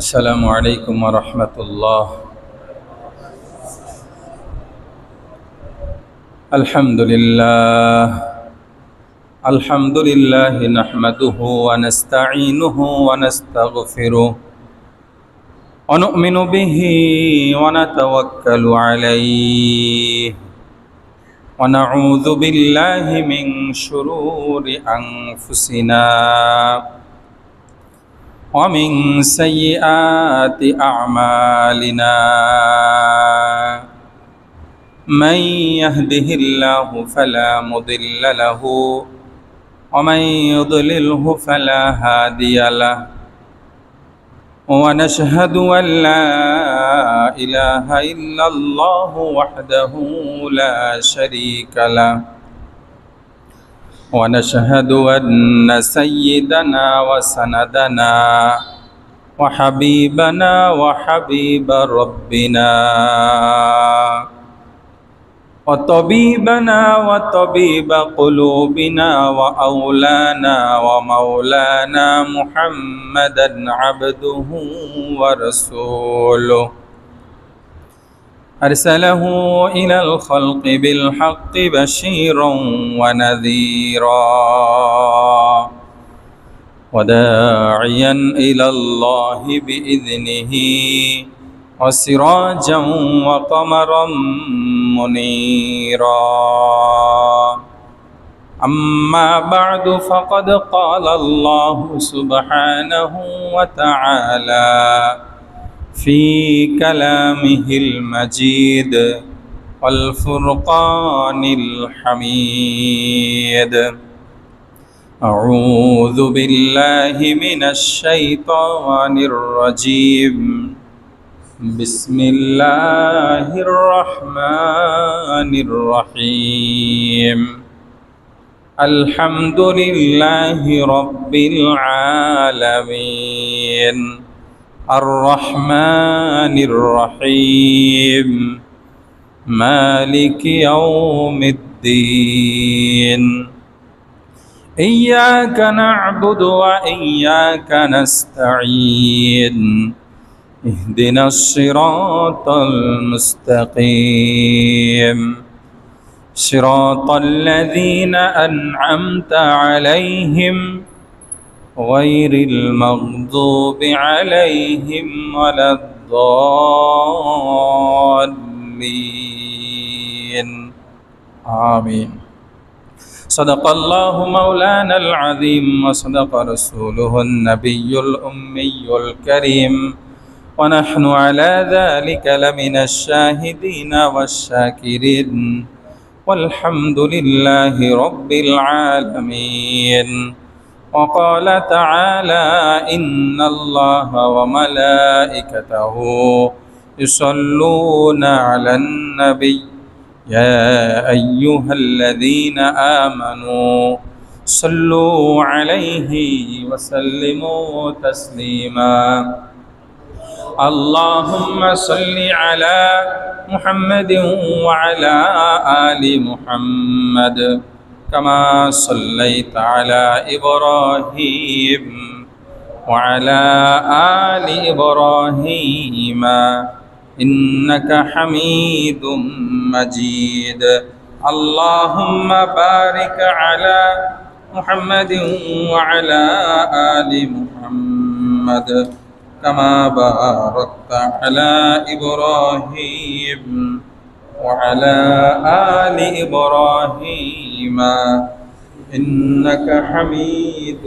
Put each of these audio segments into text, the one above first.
আসসালামু আলাইকুম ওয়া রাহমাতুল্লাহ। আলহামদুলিল্লাহ নাহমাদুহু ওয়া নাস্তাঈনুহু ওয়া নাস্তাগফিরুহ ওয়া নু'মিনু বিহি ওয়া নাতাওয়াক্কালু আলাইহি ওয়া নাউযু বিল্লাহি মিন শুরুরি আনফুসিনা ওয়া মিন সাইয়্যাতি আ'মালিনা। من يهده الله فلا مضل له ومن يضلله فلا هادي له ونشهد أن لا إله إلا الله وحده لا شريك له ونشهد أن سيدنا وسندنا وحبيبنا وحبيب ربنا وطبيبنا وطبيب قلوبنا وأولانا ومولانا محمدا عبده ورسوله أرسله إلى الخلق بالحق بشيرا ونذيرا وداعيا إلى الله بإذنه وسراجا وقمرا منيرا. أما بعد فقد قال الله سبحانه وتعالى في كلامه المجيد والفرقان الحميد. أعوذ بالله من الشيطان الرجيم. بسم الله الرحمن الرحيم. الحمد لله رب العالمين الرحمن الرحيم مالك يوم الدين. إياك نعبد وإياك نستعين. اهدنا الصراط المستقيم صراط الذين أنعمت عليهم غير المغضوب عليهم ولا الضالين. آمين. صدق الله مولانا العظيم وصدق رسوله النبي الأمي الكريم ونحن على ذلك لمن الشاهدين والشاكرين والحمد لله رب العالمين. وقال تعالى: إن الله وملائكته يصلون على النبي يا أيها الذين آمنوا صلوا عليه وسلموا تسليما. اللهم صل على محمد وعلى آل محمد كما صليت على إبراهيم وعلى آل إبراهيم إنك حميد مجيد. اللهم بارك على محمد وعلى آل محمد كما باركت على إبراهيم وعلى آل إبراهيم إنك حميد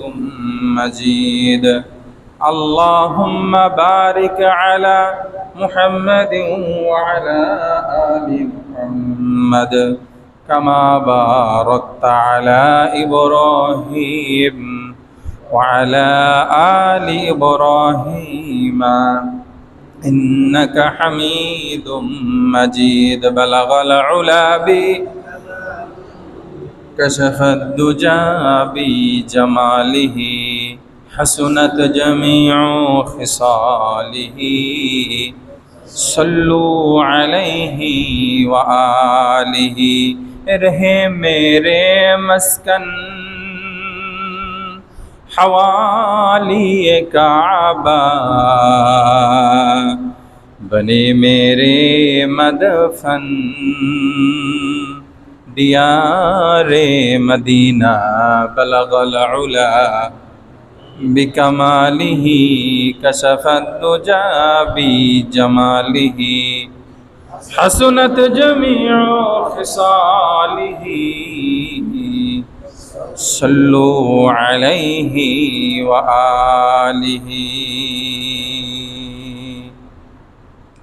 مجيد. اللهم بارك على محمد وعلى آل محمد كما باركت على إبراهيم وعلى آل إبراهيم إنك حميد مجيد. بلغ العلا كشف الدجى بجماله حسنت جميع خصاله. صلوا عليه وآله. رہے میرے مسکن हवाली काबा बने मेरे मदफन दियारे मदीना बलगल उला बिकमालिही कशफत दुजा बिजमालिही हसनत जमीउ खिसालिही सल्लु अलैहि व आलिहि।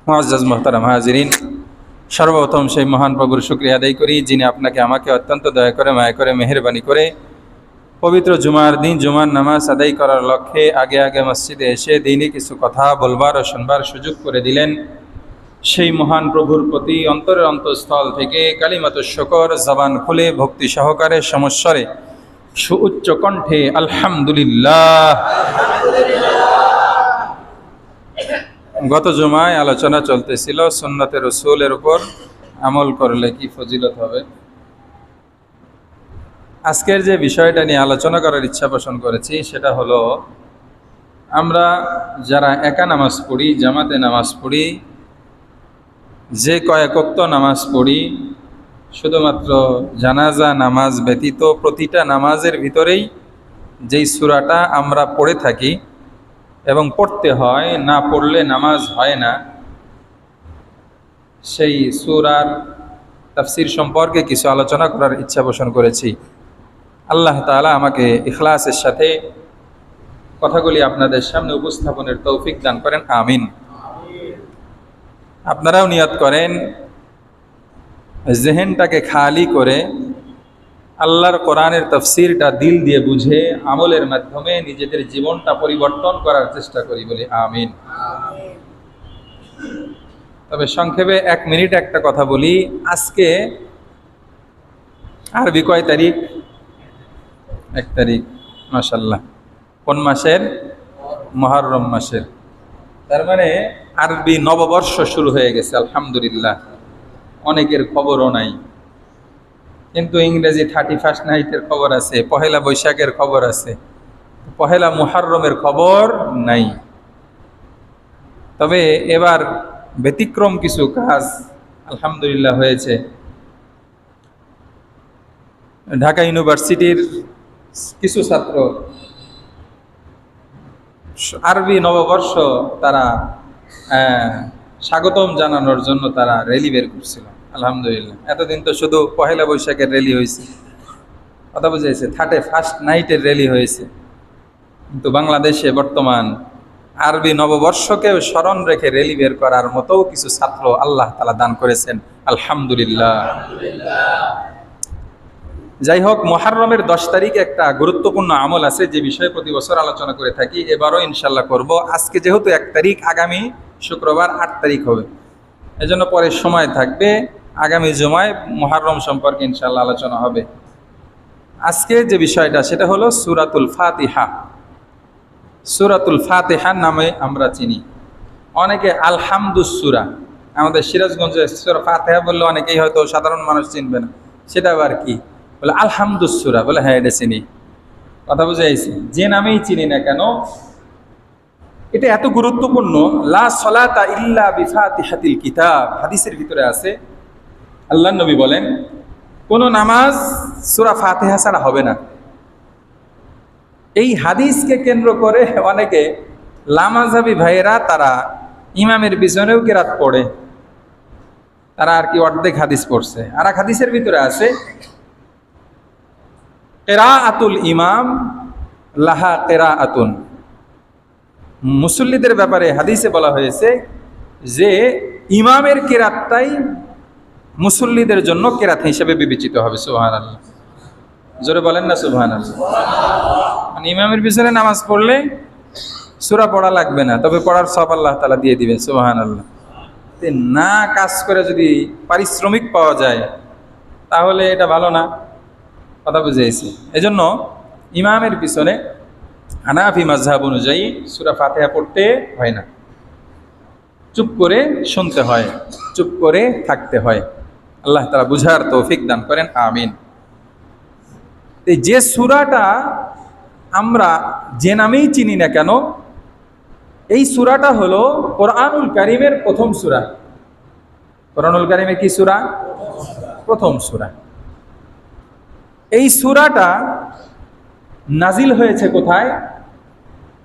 मुअज़्ज़ज़ मोहतरम हाज़िरीन, সর্বপ্রথম সেই মহান প্রভুর শুকরিয়া আদায় করি যিনি আপনাকে আমাকে অত্যন্ত দয়া করে মায়া করে মেহেরবানি করে পবিত্র জুমার দিন জুমার নামাজ আদায় করার লক্ষ্যে আগে আগে মসজিদে এসে দিনই কিছু কথা বলবার ও শুনবার সুযোগ করে দিলেন। সেই মহান প্রভুর প্রতি অন্তরের অন্তঃস্থল থেকে কালিমাতুশ শুকর জবান খুলে ভক্তি সহকারে সমস্বরে সুউচ্চ কণ্ঠে আলহামদুলিল্লাহ। গত জুমায় আলোচনা চলতেছিল সুন্নতে রসুলের উপর আমল করলে কি ফজিলত হবে। আজকের যে বিষয়টা নিয়ে আলোচনা করার ইচ্ছা পোষণ করেছি সেটা হলো, আমরা যারা একা নামাজ পড়ি, জামাতে নামাজ পড়ি, যে কয়েক ওয়াক্ত নামাজ পড়ি, শুধুমাত্র জানাজা নামাজ ব্যতীত প্রতিটা নামাজের ভিতরেই যেই সূরাটা আমরা পড়ে থাকি এবং পড়তে হয়, না পড়লে নামাজ হয় না, সেই সূরার তাফসীর সম্পর্কে কিছু আলোচনা করার ইচ্ছা পোষণ করেছি। আল্লাহ তাআলা আমাকে ইখলাসের সাথে কথাগুলি আপনাদের সামনে উপস্থাপনের তৌফিক দান করেন, আমিন। আপনারাও নিয়ত করেন জেহেনটাকে খালি করে আল্লাহর কোরআনের তাফসীরটা দিল দিয়ে বুঝে আমলের মাধ্যমে নিজেদের জীবনটা পরিবর্তন করার চেষ্টা করি, বলি আমিন। তবে সংক্ষেপে 1 মিনিট একটা কথা বলি। আজকে আরবি কয় তারিখ? 1 তারিখ। মাশাআল্লাহ। কোন মাসের? মুহররম মাসের। তার মানে আরবি নববর্ষ শুরু হয়ে গেছে, আলহামদুলিল্লাহ। অনেকের খবরও নাই, কিন্তু ইংরেজি 31st নাইটের খবর আছে, পহেলা বৈশাখের খবর আছে, পহেলা মুহররমের খবর নাই। তবে এবার ব্যতিক্রম কিছু কাজ আলহামদুলিল্লাহ হয়েছে। ঢাকা ইউনিভার্সিটির কিছু ছাত্র আরবি নববর্ষ তারা স্বাগতম জানানোর জন্য তারা র্যালি বের করছিল, আলহামদুলিল্লাহ। এতদিন তো শুধু পহেলা বৈশাখের র্যালি হয়েছে, কথা বুঝেছে, 31st নাইটের র্যালি হয়েছে, কিন্তু বাংলাদেশে বর্তমান আরবি নববর্ষকেও স্মরণ রেখে র্যালি বের করার মতো কিছু ছাত্র আল্লাহ তাআলা দান করেছেন, আলহামদুলিল্লাহ। যাই হোক, মুহররমের 10 তারিখে একটা গুরুত্বপূর্ণ আমল আছে যে বিষয়ে প্রতি বছর আলোচনা করে থাকি, এবারও ইনশাল্লাহ করব। আজকে যেহেতু 1 তারিখ, আগামী শুক্রবার 8 তারিখ হবে, এজন্য পরে সময় থাকবে, আগামী জুমায় মুহররম সম্পর্কে ইনশাল্লাহ আলোচনা হবে। আজকে যে বিষয়টা সেটা হলো সূরাতুল ফাতিহা। সূরাতুল ফাতিহা নামে আমরা চিনি, অনেকে আলহামদুস সূরা। আমাদের সিরাজগঞ্জে সূরা ফাতিহা বললে অনেকেই হয়তো সাধারণ মানুষ চিনবে না, সেটা আবার কি বলে? আলহামদুস সূরা বলে, হ্যাঁ এটা চিনি। কথা বুঝে আইছি? যে নামেই চিনি না কেন, এটা এত গুরুত্বপূর্ণ। লা সলাতা ইল্লা বিফাতিহাতিল কিতাব, হাদিসের ভিতরে আছে, আল্লাহর নবী বলেন কোন নামাজ সূরা ফাতিহা ছাড়া হবে না। এই হাদিসকে কেন্দ্র করে অনেকে লামাযাবি ভাইয়েরা তারা ইমামের পিছনেও কিরাত পড়ে, তারা আর কি অর্ধেক হাদিস পড়ছে। আর এক হাদিসের ভিতরে আছে কিরাআতুল ইমাম লাহা কিরাআতুন। মুসল্লিদের ব্যাপারে হাদিসে বলা হয়েছে যে ইমামের কিরাতটাই মুসল্লিদের জন্য কিরাত হিসেবে বিবেচিত হবে। সুবহানাল্লাহ, জোরে বলেন না সুবহানাল্লাহ। মানে ইমামের পিছনে নামাজ পড়লে সূরা পড়া লাগবে না, তবে পড়ার সওয়াব আল্লাহ তাআলা দিয়ে দিবেন। সুবহানাল্লাহ। না কাজ করে যদি পারিশ্রমিক পাওয়া যায় তাহলে এটা ভালো না, কথা বুঝেছি। এজন্য ইমামের পিছনে হানাফি মাযহাব অনুযায়ী সূরা ফাতিহা পড়তে হয় না, চুপ করে শুনতে হয়, চুপ করে থাকতে হয়। আল্লাহ তাআলা বুঝার তৌফিক দান করেন, আমিন। এই যে সূরাটা আমরা যে নামেই চিনি না কেন, এই সূরাটা হলো কোরআনুল কারীমের প্রথম সূরা। কোরআনুল কারীমের কি সূরা? প্রথম সূরা। এই সূরাটা নাজিল হয়েছে কোথায়?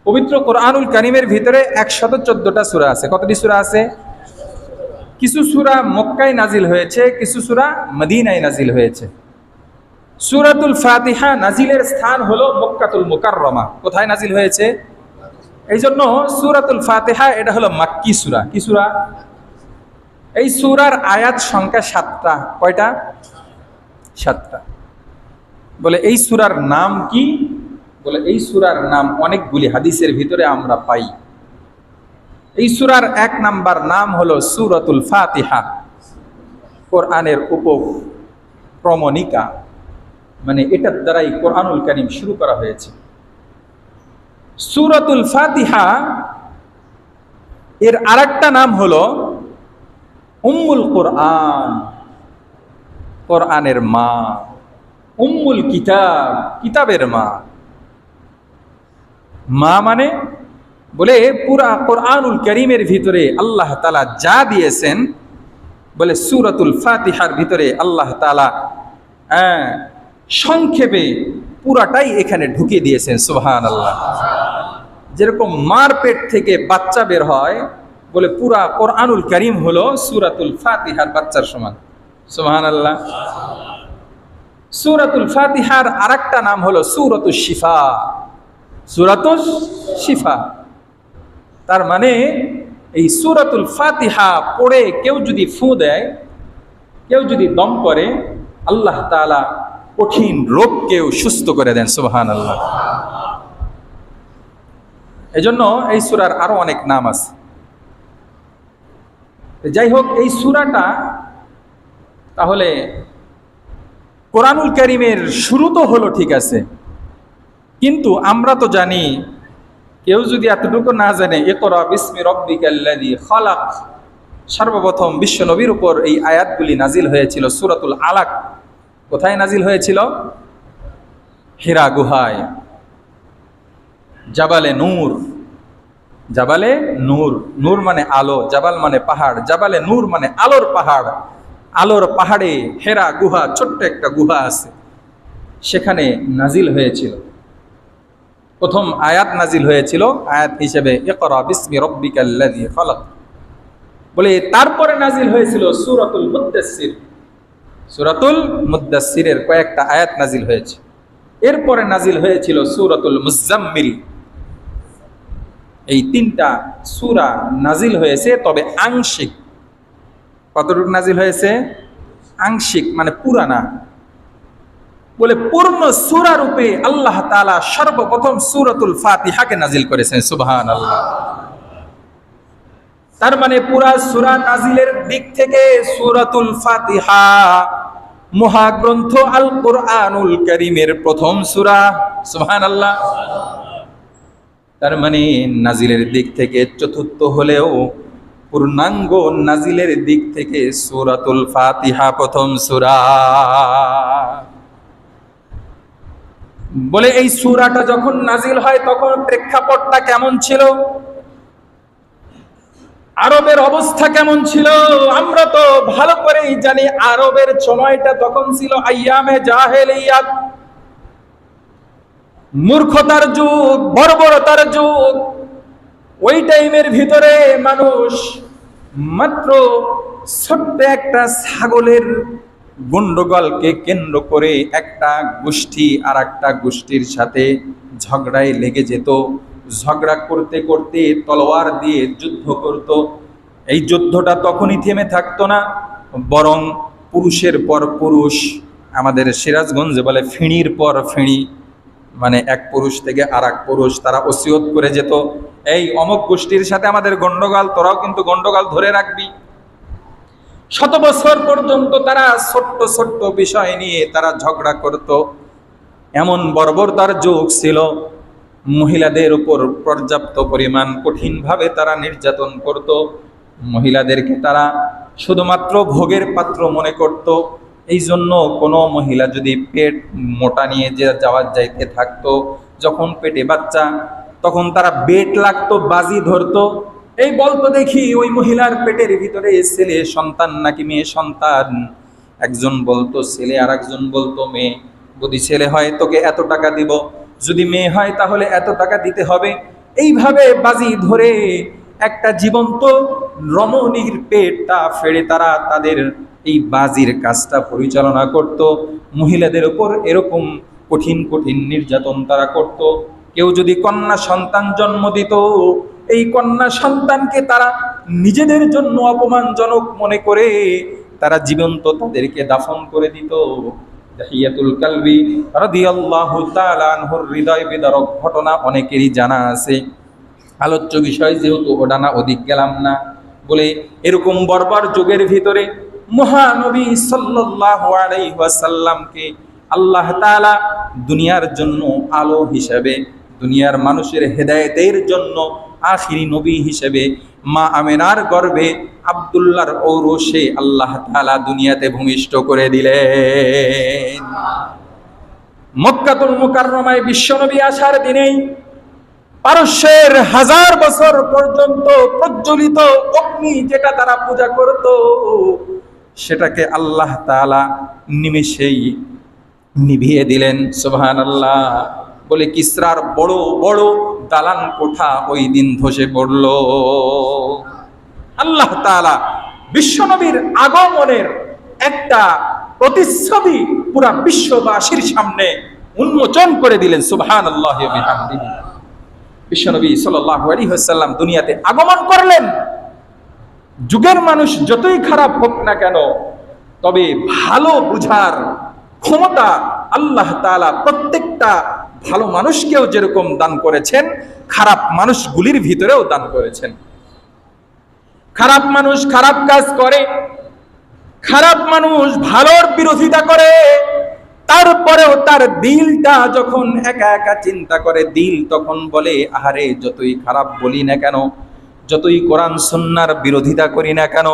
পবিত্র কোরআনুল কারীমের ভিতরে 114টা সূরা আছে। কতটি সূরা আছে? কিছু সূরা মক্কায় নাজিল হয়েছে, কিছু সূরা মদিনায় নাজিল হয়েছে। সূরাতুল ফাতিহা নাজিলের স্থান হলো মক্কাতুল মুকাররমা। কোথায় নাজিল হয়েছে? এই জন্য সূরাতুল ফাতিহা এটা হলো মাক্কি সূরা। কি সূরা? এই সূরার আয়াত সংখ্যা 7টা। কয়টা? 7টা। বলে এই সূরার নাম কি? বলে এই সূরার নাম অনেকগুলি হাদিসের ভিতরে আমরা পাই। এই সূরার 1 নাম্বার নাম হলো সূরাতুল ফাতিহা, কোরআনের উপক্রমণিকা, মানে এটার দ্বারাই কোরআনুল কারীম শুরু করা হয়েছে। সূরাতুল ফাতিহা এর আরেকটা নাম হলো উম্মুল কোরআন, কোরআনের মা। উম্মুল কিতাব, কিতাবের মা। মা মানে বলে পুরা কোরআনুল কারীমের ভিতরে আল্লাহ তাআলা যা দিয়েছেন, বলে সূরাতুল ফাতিহার ভিতরে আল্লাহ তাআলা সংক্ষেপে পুরাটাই এখানে ঢুকিয়ে দিয়েছেন। সুবহানাল্লাহ। যেরকম মার পেট থেকে বাচ্চা বের হয়, বলে পুরা কোরআনুল কারীম হলো সূরাতুল ফাতিহার বাচ্চার সমান। সুবহানাল্লাহ। সূরাতুল ফাতিহার আরেকটা নাম হলো সূরাতুশ শিফা। সূরাতুশ শিফা তার মানে এই সূরাতুল ফাতিহা পড়ে কেউ যদি ফু দেয়, কেউ যদি দম করে, আল্লাহ তাআলা কঠিন রোগকেও সুস্থ করে দেন। সুবহানাল্লাহ। এজন্য এই সূরার আরো অনেক নাম আছে। যাই হোক, এই সূরাটা তাহলে কোরআনুল কারীমের শুরু তো হলো ঠিক আছে, কিন্তু আমরা তো জানি, কেউ যদি এতটুকু না জানে, ইকরা বিসমি রাব্বিকাল্লাযী খালাক, সর্বপ্রথম বিশ্ব নবীর উপর এই আয়াতগুলি নাজিল হয়েছিল সূরাতুল আলাক। কোথায় নাজিল হয়েছিল? হিরা গুহায়, জাবালে নূর। জাবালে নূর, নূর মানে আলো, জাবাল মানে পাহাড়, জাবালে নূর মানে আলোর পাহাড়। আলোর পাহাড়ে হেরা গুহা, ছোট্ট একটা গুহা আছে, সেখানে নাজিল হয়েছিল। প্রথম আয়াত নাজিল হয়েছিল আয়াত হিসেবে ইকরা বিসমি রাব্বিকাল্লাযী খালাক। বলে তারপরে নাজিল হয়েছিল সূরাতুল মুদ্দাসসির। সূরাতুল মুদ্দাসসিরের কয়েকটা আয়াত নাজিল হয়েছে। এরপরে নাজিল হয়েছিল সূরাতুল মুজাম্মিল। এই 3টা সূরা নাজিল হয়েছে, তবে আংশিক। কতটুকু নাজিল হয়েছে? আংশিক, মানে পুরা না। বলে পূর্ণ সূরা রূপে আল্লাহ তাআলা সর্বপ্রথম সূরাতুল ফাতিহাকে নাজিল করেছেন। সুবহানাল্লাহ। তার মানে পুরা সূরা নাজিলের দিক থেকে সূরাতুল ফাতিহা মহাগ্রন্থ আল কোরআনুল কারীমের প্রথম সূরা। সুবহানাল্লাহ। তার মানে নাজিলের দিক থেকে চতুর্থ হলেও পূর্ণাঙ্গ নাজিলের দিক থেকে সূরাতুল ফাতিহা প্রথম সূরা। বলে এই সূরাটা যখন নাজিল হয় তখন প্রেক্ষাপটটা কেমন ছিল, আরবের অবস্থা কেমন ছিল, আমরা তো ভালো করেই জানি। আরবের সময়টা তখন ছিল আইয়ামে জাহেলিয়াত, মূর্খতার যুগ, বর্বরতার যুগ। ওই টাইমের ভিতরে মানুষ মাত্র ছোট্ট একটা ছাগলের গন্ডগোলকে কেন্দ্র করে একটা গোষ্ঠী আর একটা গোষ্ঠীর সাথে ঝগড়ায় লেগে যেত। ঝগড়া করতে করতে তলোয়ার দিয়ে যুদ্ধ করত। এই যুদ্ধটা তখনই থেমে থাকতো না, বরং পুরুষের পর পুরুষ, আমাদের সিরাজগঞ্জে বলে ফিণির পর ফিণি, মানে এক পুরুষ থেকে আর এক পুরুষ, তারা ওসিয়ত করে যেত, এই অমুক গোষ্ঠীর সাথে আমাদের গন্ডগোল, তোরাও কিন্তু গন্ডগোল ধরে রাখবি। শত বছর পর্যন্ত তারা ছোট্ট ছোট্ট বিষয় নিয়ে তারা ঝগড়া করত। এমন বর্বরতার যুগ ছিল। মহিলাদের উপর পর্যাপ্ত পরিমাণ কঠিনভাবে তারা নির্যাতন করত। মহিলাদেরকে তারা শুধুমাত্র ভোগের পাত্র মনে করত। এই জন্য কোনো মহিলা যদি পেট মোটা নিয়ে যাইতে থাকতো, যখন পেটে বাচ্চা, তখন তারা বেট লাগতো, বাজি ধরতো, এই বলতো দেখি ওই মহিলার পেটের ভিতরে ছেলে সন্তান নাকি মেয়ে সন্তান। একজন বলতো ছেলে, আর একজন বলতো মেয়ে। যদি ছেলে হয় তোকে এত টাকা দিব, যদি মেয়ে হয় তাহলে এত টাকা দিতে হবে। এইভাবে বাজি ধরে একটা জীবন্ত রমণীর পেটটা ফেড়ে তারা তাদের এই বাজির কাজটা পরিচালনা করত। মহিলাদের উপর এরকম কঠিন কঠিন নির্যাতন তারা করত। কেউ যদি কন্যা সন্তান জন্ম দিত, এই কন্যা সন্তানকে তারা নিজেদের জন্য অপমানজনক মনে করে তারা জীবন্ত তাদেরকে দাফন করে দিত। দাহিয়াতুল কালবি রাদিয়াল্লাহু তাআলা আনহুর হৃদয় বিদারক ঘটনা অনেকেরই জানা আছে। আলোচ্য বিষয় যেহেতু ওডানা অধিক গেলাম না বলে, এরকম বর্বর যুগের ভিতরে মহানবী সাল্লাল্লাহু আলাইহি ওয়াসাল্লামকে আল্লাহ তাআলা দুনিয়ার জন্য আলো হিসেবে, দুনিয়ার মানুষের হেদায়েতের জন্য আখিরি নবী হিসেবে মা আমেনার গর্ভে আব্দুল্লাহর ঔরসে আল্লাহ তাআলা দুনিয়াতে ভূমিষ্ঠ করে দিলেন। মক্কাতুল মুকাররমায় বিশ্বনবী আসার দিনেই পারস্যের 1000 বছর পর্যন্ত প্রজ্বলিত অগ্নি যেটা তারা পূজা করত, সেটাকে আল্লাহ তাআলা নিমেষেই নিভিয়ে দিলেন। সুবহানাল্লাহ বলে কিসরার বড় বড় দালান কোঠা ওই দিন ধসে পড়ল। আল্লাহ তাআলা বিশ্বনবীর আগমনের একটা প্রতিচ্ছবি পুরা বিশ্ববাসীর সামনে উন্মোচন করে দিলেন। সুবহানাল্লাহি ওয়া বিহামদিহি। বিশ্বনবী সাল্লাল্লাহু আলাইহি ওয়াসাল্লাম দুনিয়াতে আগমন করলেন। যুগের মানুষ যতই খারাপ হোক না কেন, তবে ভালো বুঝার ক্ষমতা আল্লাহ তাআলা প্রত্যেকটা ভালো মানুষকেও যেরকম দান করেছেন, খারাপ মানুষগুলির ভিতরেও দান করেছেন। খারাপ মানুষ খারাপ কাজ করে, খারাপ মানুষ ভালোর বিরোধিতা করে, তারপরেও তার দিলটা যখন একা একা চিন্তা করে, দিল তখন বলে আহারে যতই খারাপ বলি না কেন, যতই কোরআন সুন্নাহর বিরোধিতা করি না কেন,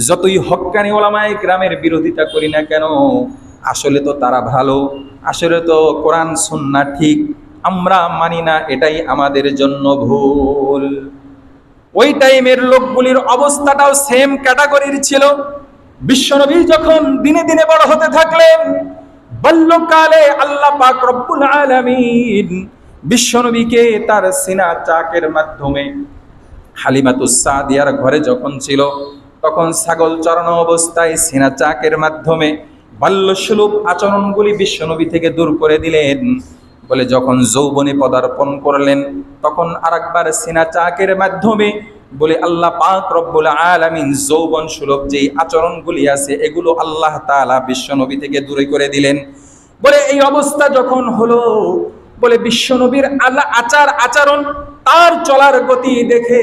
যতই হক্কানি ওলামায়ে কেরামের বিরোধিতা করি না কেন, আসলে তো তারা ভালো, আসলে তো কোরআন সুন্নাহ ঠিক, আমরা মানি না, এটাই আমাদের জন্য ভুল। ওই টাইমের লোকগুলির অবস্থাটাও সেম ক্যাটাগরির ছিল। বিশ্বনবী যখন দিনে দিনে বড় হতে থাকলেন, বাল্যকালে আল্লাহ পাক রব্বুল আলামিন বিশ্বনবীকে তার সিনা চাকের মাধ্যমে হালিমাতুস সাদিয়ার ঘরে যখন ছিল, তখন ছাগল চরানো অবস্থায় সিনা চাকের মাধ্যমে বাল্যসুলভ আচরণগুলি বিশ্বনবী থেকে দূর করে দিলেন। বলে যখন যৌবনে পদার্পণ করলেন, তখন আরেকবার সিনা চাকের মাধ্যমে বলে আল্লাহ পাক রব্বুল আলামিন যৌবন সুলভ যেই আচরণগুলি আছে এগুলো আল্লাহ তাআলা বিশ্বনবী থেকে দূরে করে দিলেন। বলে এই অবস্থা যখন হলো, বলে বিশ্বনবীর আচার আচরণ, তার চলার গতি দেখে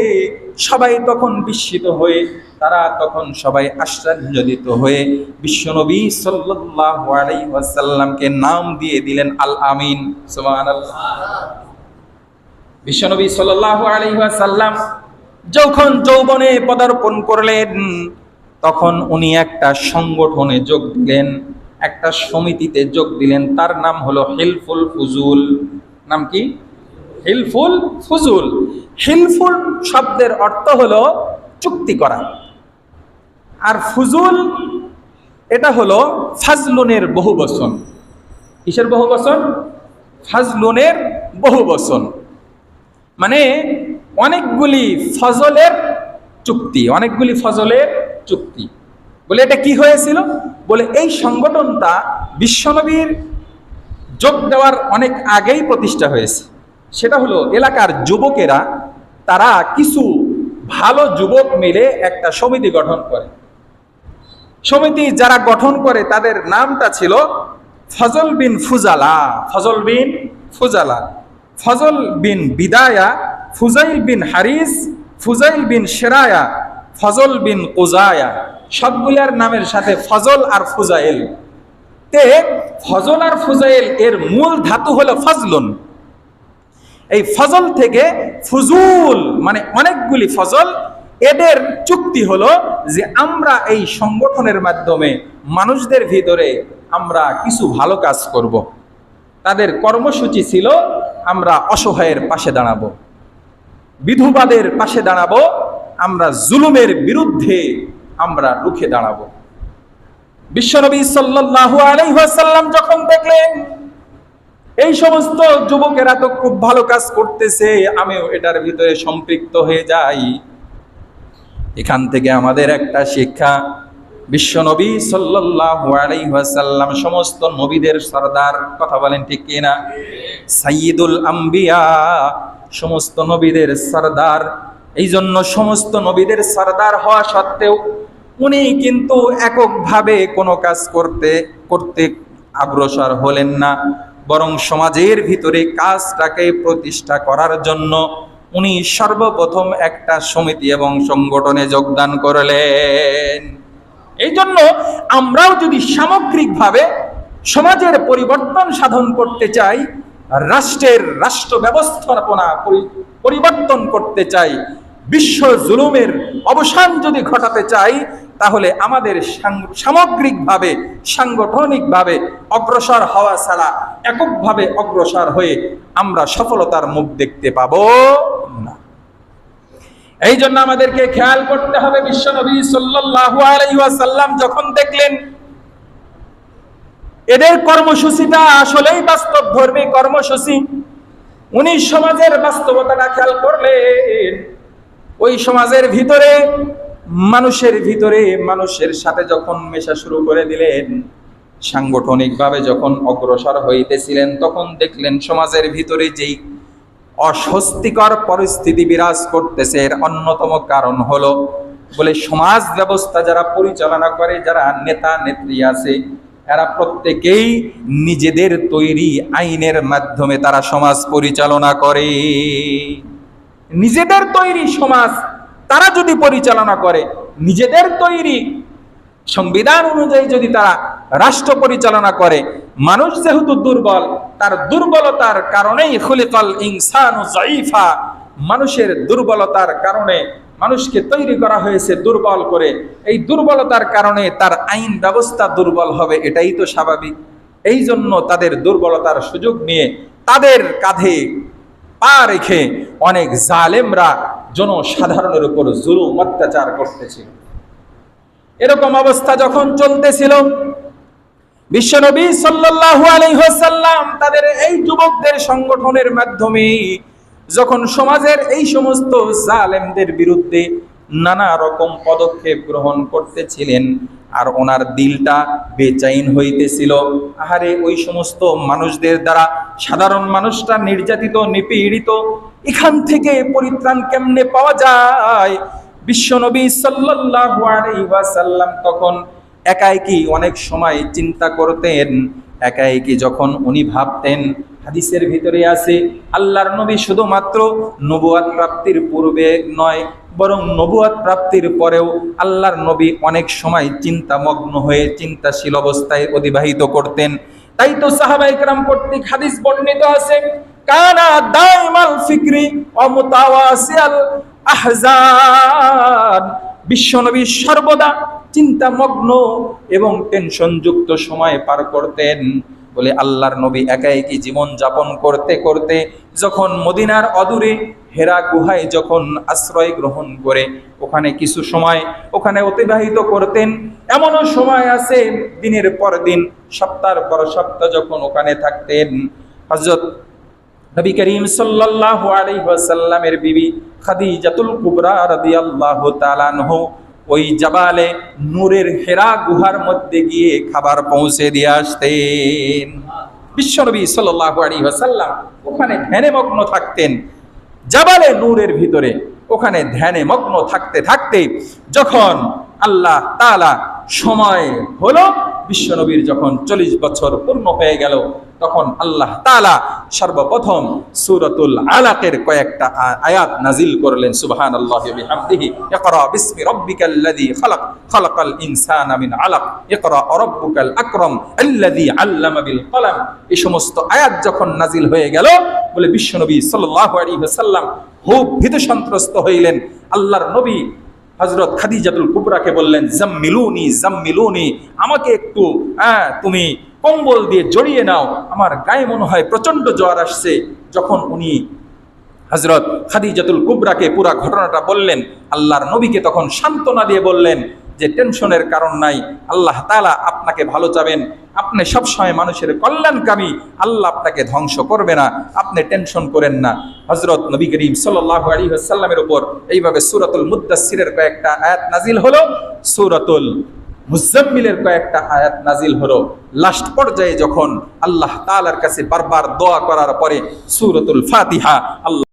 সবাই তখন বিস্মিত হয়ে, তারা তখন সবাই আশ্চর্যজনিত হয়ে বিশ্বনবী সাল্লাল্লাহু আলাইহি ওয়াসাল্লামকে নাম দিয়ে দিলেন আল আমিন। সুবহানাল্লাহ। বিশ্বনবী সাল্লাল্লাহু আলাইহি ওয়াসাল্লাম যখন যৌবনে পদার্পণ করলেন, তখন উনি একটা সংগঠনে যোগ দিলেন, একটা সমিতিতে যোগ দিলেন। তার নাম হলো হিলফুল ফুজুল। নাম কি? হিলফুল ফুজুল। হিলফুল শব্দের অর্থ হলো চুক্তি করা, আর ফুজুল এটা হলো ফাজলুনের বহুবচন। কিসের বহুবচন? ফাজলুনের বহুবচন। মানে অনেকগুলি ফজলের চুক্তি, অনেকগুলি ফজলের চুক্তি। বলে এটা কি হয়েছিল? বলে এই সংগঠনটা বিশ্বনবীর যোগ দেওয়ার অনেক আগেই প্রতিষ্ঠা হয়েছে। সেটা হলো এলাকার যুবকেরা, তারা কিছু ভালো যুবক মিলে একটা সমিতি গঠন করে। সমিতি যারা গঠন করে তাদের নামটা ছিল ফজল বিন ফুজালা। ফজল বিন ফুজালা, ফজল বিন বিদায়া, ফুজাইল বিন হারিস, ফুজাইল বিন সেরায়া, ফজল বিন কুজায়া। সবগুলার নামের সাথে ফজল আর ফুজাইল। তে ফজল আর ফুজাইল এর মূল ধাতু হলো ফজলুন। এই ফজল থেকে ফুজুল মানে অনেকগুলি ফজল। এদের চুক্তি হলো যে আমরা এই সংগঠনের মাধ্যমে মানুষদের ভিতরে আমরা কিছু ভালো কাজ করব। তাদের কর্মসূচি ছিল আমরা অসহায়ের পাশে দাঁড়াবো, বিধবাদের পাশে দাঁড়াবো, আমরা জুলুমের বিরুদ্ধে আমরা রুখে দাঁড়াবো। বিশ্বনবী সাল্লাল্লাহু আলাইহি ওয়াসাল্লাম যখন দেখলেন এই সমস্ত যুবকেরা তো খুব ভালো কাজ করতেছে, আমিও এটার ভিতরে সম্পৃক্ত হয়ে যাই, এখান থেকে আমাদের একটা শিক্ষা, বিশ্বনবী সাল্লাল্লাহু আলাইহি ওয়াসাল্লাম সমস্ত নবীদের সরদার, কথা বলেন ঠিক কিনা? সাইয়্যিদুল আম্বিয়া, সমস্ত নবীদের সরদার। এই জন্য সমস্ত নবীদের সরদার হওয়া সত্ত্বেও উনি কিন্তু এককভাবে কোনো কাজ করতে অগ্রসর হলেন না, বরং সমাজের ভিতরে কাজটাকে প্রতিষ্ঠা করার জন্য উনি সর্বপ্রথম একটা সমিতি এবং সংগঠনে যোগদান করলেন। এই জন্য আমরাও যদি সামগ্রিকভাবে সমাজের পরিবর্তন সাধন করতে চাই, রাষ্ট্রের রাষ্ট্র ব্যবস্থাপনা পরিবর্তন করতে চাই, বিশ্ব জুলুমের অবসান যদি ঘটাতে চাই, তাহলে আমাদের সামগ্রিকভাবে সাংগঠনিকভাবে অগ্রসর হওয়া ছাড়া এককভাবে অগ্রসর হয়ে আমরা সফলতার মুখ দেখতে পাবো না। এই জন্য আমাদেরকে খেয়াল করতে হবে, বিশ্বনবী সাল্লাল্লাহু আলাইহি ওয়াসাল্লাম যখন দেখলেন এদের কর্মসূচিটা আসলেই বাস্তবধর্মী কর্মসূচি, উনি সমাজের বাস্তবতাটা খেয়াল করলেন। ওই সমাজের ভিতরে মানুষের সাথে যখন মেশা শুরু করে দিলেন, সাংগঠনিকভাবে যখন অগ্রসর হইতেছিলেন, তখন দেখলেন সমাজের ভিতরে যেই অস্বস্তিকর পরিস্থিতি বিরাজ করতেছে, এর অন্যতম কারণ হলো বলে সমাজ ব্যবস্থা যারা পরিচালনা করে, যারা নেতা নেত্রী আছে, এরা প্রত্যেকেই নিজেদের তৈরি আইনের মাধ্যমে তারা সমাজ পরিচালনা করে। নিজেদের তৈরি সমাজ তারা যদি পরিচালনা করে, নিজেদের তৈরি সংবিধান অনুযায়ী যদি তারা রাষ্ট্র পরিচালনা করে, মানুষ যেহেতু দুর্বল, তার দুর্বলতার কারণেই খুলিকাল ইনসানু যায়ীফা, মানুষের দুর্বলতার কারণে মানুষকে তৈরি করা হয়েছে দুর্বল করে, এই দুর্বলতার কারণে তার আইন ব্যবস্থা দুর্বল হবে, এটাই তো স্বাভাবিক। এই জন্য তাদের দুর্বলতার সুযোগ নিয়ে তাদের কাঁধে পা রেখে অনেক জালেমরা জনসাধারণের উপর জুলুম অত্যাচার করতেছিল। এরকম অবস্থা যখন চলতেছিল, বিশ্বনবী সাল্লাল্লাহু আলাইহি ওয়াসাল্লাম তাদের এই যুবকদের সংগঠনের মাধ্যমে যখন সমাজের এই সমস্ত জালেমদের বিরুদ্ধে নানা রকম পদক্ষেপ গ্রহণ করতেছিলেন, আর ওনার দিলটা বেচাইন হইতেছিল, আহারে ওই সমস্ত মানুষদের দ্বারা সাধারণ মানুষটা নির্যাতিত নিপীড়িত, এখান থেকে পরিত্রাণ কেমনে পাওয়া যায়। বিশ্বনবী সাল্লাল্লাহু আলাইহি ওয়াসাল্লাম তখন একাই অনেক সময় চিন্তা করতেন, একাই যখন উনি ভাবতেন, হাদিসের ভিতরে আছে আল্লাহর নবী শুধুমাত্র নবুয়ত প্রাপ্তির পূর্বে নয়, বরং নবুয়ত প্রাপ্তির পরেও আল্লাহর নবী অনেক সময় চিন্তামগ্ন হয়ে চিন্তাশীল অবস্থায় অতিবাহিত করতেন। তাই তো সাহাবায়ে কেরাম কর্তৃক হাদিস বর্ণিত আছে, কানা দাইমাল ফিকরি ওয়া মুতাওয়াসিয়াল আহজান, বিশ্বনবী সর্বদা চিন্তামগ্ন এবং টেনশনযুক্ত সময় পার করতেন। বলে আল্লাহর নবী একাই জীবন যাপন করতে করতে যখন মদিনার অদূরে হেরা গুহায় যখন আশ্রয় গ্রহণ করে ওখানে কিছু সময় ওখানে অতিবাহিত করতেন। এমনও সময় আছে দিনের পর দিন, সপ্তাহের পর সপ্তাহ যখন ওখানে থাকতেন। হযরত নবী করিম সাল্লাল্লাহু আলাইহি ওয়াসাল্লামের বিবি খাদিজাতুল কুবরা রাদিয়াল্লাহু তাআলা আনহা ওই জাবালে নূরের হেরা গুহার মধ্যে গিয়ে খাবার পৌঁছে দিয়ে আসতেন। বিশ্বনবী সাল্লাল্লাহু আলাইহি ওয়াসাল্লাম ওখানে ধ্যানে মগ্ন থাকতেন, জাবালে নূরের ভিতরে ওখানে ধ্যানে মগ্ন থাকতে থাকতে যখন আল্লাহ তাআলা সময় হলো, বিশ্বনবীর যখন 40 বছর পূর্ণ হয়ে গেল, তখন আল্লাহ তাআলা সর্বপ্রথম সূরাতুল আলাকের কয়েকটা আয়াত নাজিল করলেন। সুবহানাল্লাহি ওয়া বিহামদিহি, ইকরা বিসমি রাব্বিকাল্লাযী খালাক, খালাকাল ইনসানা মিন আলাক, ইকরা রাব্বুকাল আকরাম আল্লাযী আল্লামা বিল কলম। এই সমস্ত আয়াত যখন নাজিল হয়ে গেল, বলে বিশ্বনবী সাল্লাল্লাহু আলাইহি ওয়াসাল্লাম খুব ভীত সন্ত্রস্ত হইলেন। আল্লাহর নবী হযরত খাদিজাতুল কুবরাকে বললেন, জাম্মিলুনি জাম্মিলুনি, আমাকে একটু তুমি কম্বল দিয়ে জড়িয়ে নাও, আমার গায়ে মনে হয় প্রচন্ড জ্বর আসছে। যখন উনি হযরত খাদিজাতুল কুবরাকে পুরা ঘটনাটা বললেন, আল্লাহর নবীকে তখন সান্ত্বনা দিয়ে বললেন যে টেনশনের কারণ নাই, আল্লাহ তাআলা আপনাকে ভালো চাবেন, আপনি সবসময় মানুষের কল্যাণকামী, আল্লাহ আপনাকে ধ্বংস করবে না, আপনি টেনশন করেন না। হযরত নবী করিম সাল্লাল্লাহু আলাইহি ওয়াসাল্লামের উপর এইভাবে সূরাতুল মুদ্দাসসিরের কয়েকটা আয়াত নাজিল হলো, সূরাতুল মুজাম্মিলের কয়েকটা আয়াত নাজিল হলো। লাস্ট পর্যায়ে যখন আল্লাহ তাআলার কাছে বারবার দোয়া করার পরে সূরাতুল ফাতিহা আল্লাহ